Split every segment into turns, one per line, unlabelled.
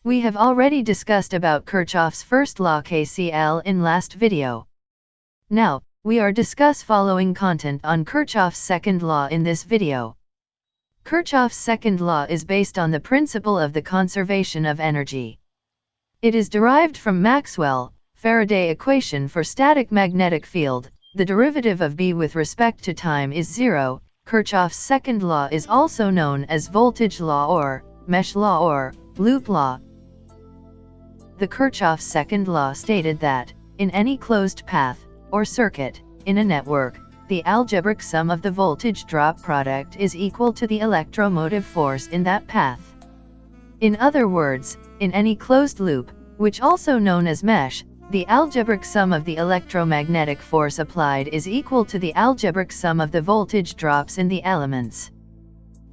We have already discussed about Kirchhoff's first law KCL in last video. Now, we are discuss following content on Kirchhoff's second law in this video. Kirchhoff's second law is based on the principle of the conservation of energy. It is derived from Maxwell, Faraday equation for static magnetic field. The derivative of B with respect to time is 0. Kirchhoff's second law is also known as voltage law or mesh law or loop law. The Kirchhoff's second law stated that, in any closed path, or circuit, in a network, the algebraic sum of the voltage drop product is equal to the electromotive force in that path. In other words, in any closed loop, which also known as mesh, the algebraic sum of the electromagnetic force applied is equal to the algebraic sum of the voltage drops in the elements.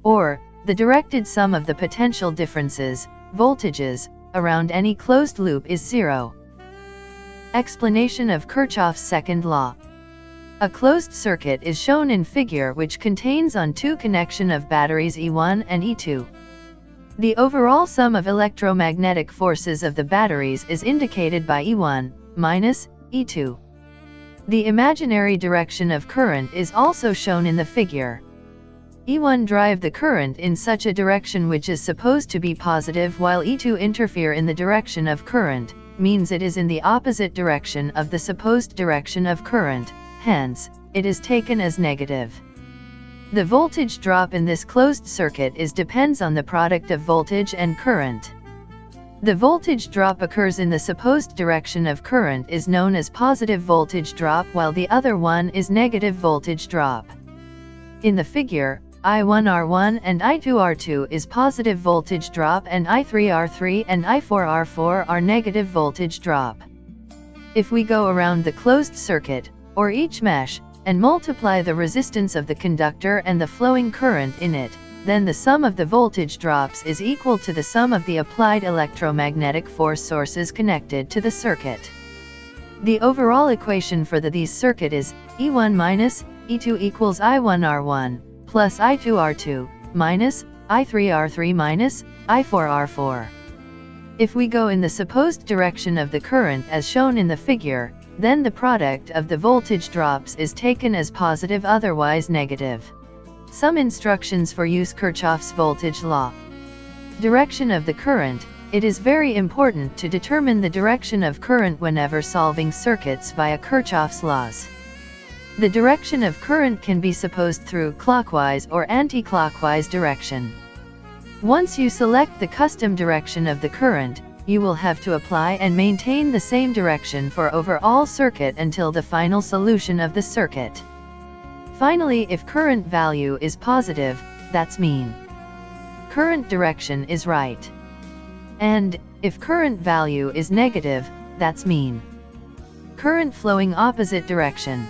Or, the directed sum of the potential differences, voltages, around any closed loop is 0. Explanation of Kirchhoff's second law. A closed circuit is shown in figure which contains on two connection of batteries E1 and E2. The overall sum of electromagnetic forces of the batteries is indicated by E1 minus E2. The imaginary direction of current is also shown in the figure. E1 drive the current in such a direction which is supposed to be positive, while E2 interfere in the direction of current, means it is in the opposite direction of the supposed direction of current, hence, it is taken as negative. The voltage drop in this closed circuit depends on the product of voltage and current. The voltage drop occurs in the supposed direction of current is known as positive voltage drop, while the other one is negative voltage drop. In the figure, I1R1 and I2R2 is positive voltage drop and I3R3 and I4R4 are negative voltage drop. If we go around the closed circuit, or each mesh, and multiply the resistance of the conductor and the flowing current in it, then the sum of the voltage drops is equal to the sum of the applied electromagnetic force sources connected to the circuit. The overall equation for these circuit is E1 minus E2 equals I1R1 plus I2R2 minus I3R3 minus I4R4. If we go in the supposed direction of the current as shown in the figure, then the product of the voltage drops is taken as positive, otherwise negative. Some instructions for use Kirchhoff's voltage law. Direction of the current. It is very important to determine the direction of current whenever solving circuits via Kirchhoff's laws. The direction of current can be supposed through clockwise or anti-clockwise direction. Once you select the custom direction of the current, you will have to apply and maintain the same direction for overall circuit until the final solution of the circuit. Finally, if current value is positive, that's mean current direction is right. And, if current value is negative, that's mean current flowing opposite direction.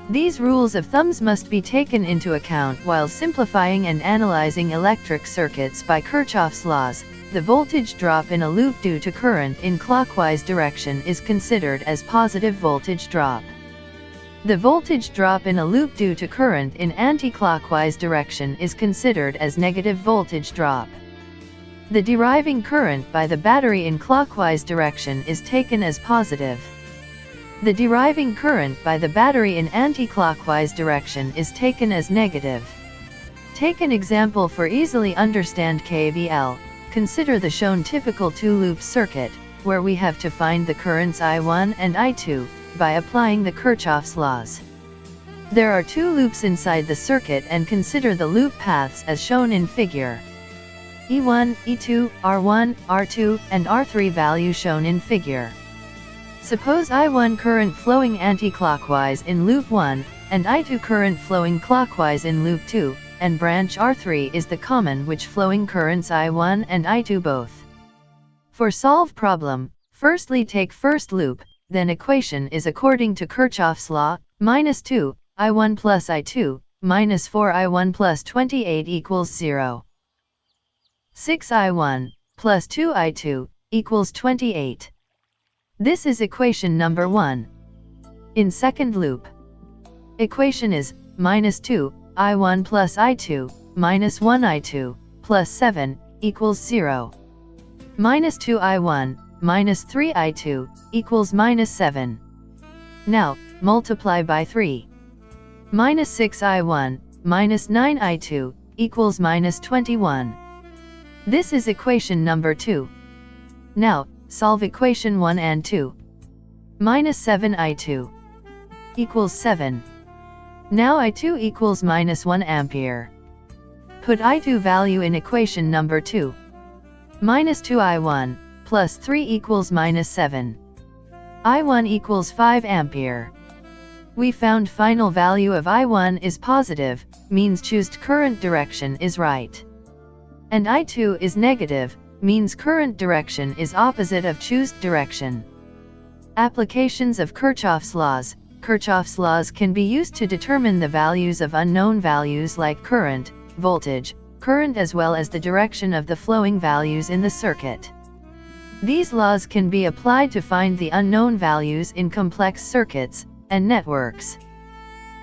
These rules of thumbs must be taken into account while simplifying and analyzing electric circuits by Kirchhoff's laws. The voltage drop in a loop due to current in clockwise direction is considered as positive voltage drop. The voltage drop in a loop due to current in anti-clockwise direction is considered as negative voltage drop. The deriving current by the battery in clockwise direction is taken as positive. The deriving current by the battery in anti-clockwise direction is taken as negative. Take an example for easily understand KVL. Consider the shown typical two-loop circuit, where we have to find the currents I1 and I2, by applying the Kirchhoff's laws. There are two loops inside the circuit and consider the loop paths as shown in figure. E1, E2, R1, R2, and R3 value shown in figure. Suppose I1 current flowing anti-clockwise in loop 1, and I2 current flowing clockwise in loop 2, and branch R3 is the common which flowing currents I1 and I2 both. For solve problem, firstly take first loop, then equation is according to Kirchhoff's law, minus 2, I1 plus I2, minus 4 I1 plus 28 equals 0. 6 I1, plus 2 I2, equals 28. This is equation number 1. In second loop, equation is, minus 2, I1 plus I2, minus 1 I2, plus 7, equals 0. Minus 2I1 minus 3I2 equals minus 7. Now, multiply by 3. Minus 6I1 minus 9I2 equals minus 21. This is equation number 2. Now, solve equation 1 and 2. Minus 7I2 equals 7. Now I2 equals minus 1 ampere. Put I2 value in equation number 2. Minus 2I1 plus 3 equals minus 7. I1 equals 5 ampere. We found final value of I1 is positive, means choosed current direction is right. And I2 is negative, means current direction is opposite of choosed direction. Applications of Kirchhoff's laws. Kirchhoff's laws can be used to determine the values of unknown values like current, voltage, current as well as the direction of the flowing values in the circuit. These laws can be applied to find the unknown values in complex circuits and networks.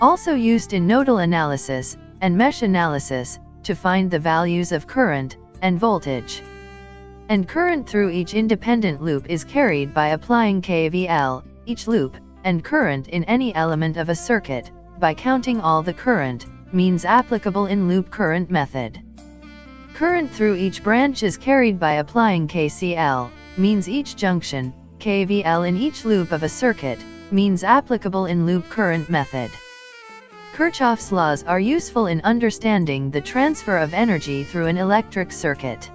Also used in nodal analysis and mesh analysis to find the values of current and voltage. And current through each independent loop is carried by applying KVL, each loop, and current in any element of a circuit, by counting all the current, means applicable in loop current method. Current through each branch is carried by applying KCL, means each junction, KVL in each loop of a circuit, means applicable in loop current method. Kirchhoff's laws are useful in understanding the transfer of energy through an electric circuit.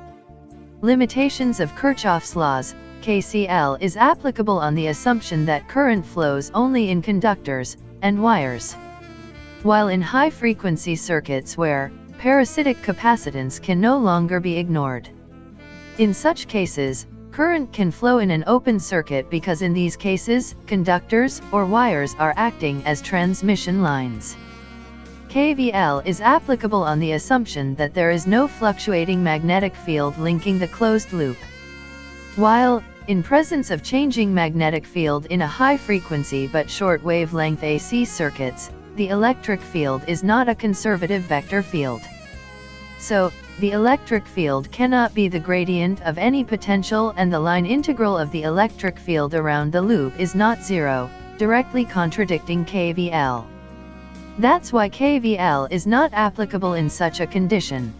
Limitations of Kirchhoff's laws. KCL is applicable on the assumption that current flows only in conductors and wires. While in high-frequency circuits where parasitic capacitance can no longer be ignored. In such cases, current can flow in an open circuit because in these cases, conductors or wires are acting as transmission lines. KVL is applicable on the assumption that there is no fluctuating magnetic field linking the closed loop. While, in presence of changing magnetic field in a high-frequency but short wavelength AC circuits, the electric field is not a conservative vector field. So, the electric field cannot be the gradient of any potential and the line integral of the electric field around the loop is not zero, directly contradicting KVL. That's why KVL is not applicable in such a condition.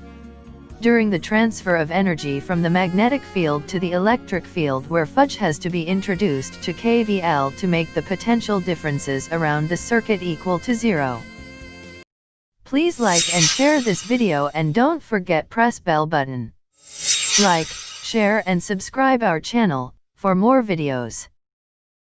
During the transfer of energy from the magnetic field to the electric field where fudge has to be introduced to KVL to make the potential differences around the circuit equal to zero. Please like and share this video and don't forget press bell button. Like, share and subscribe our channel for more videos.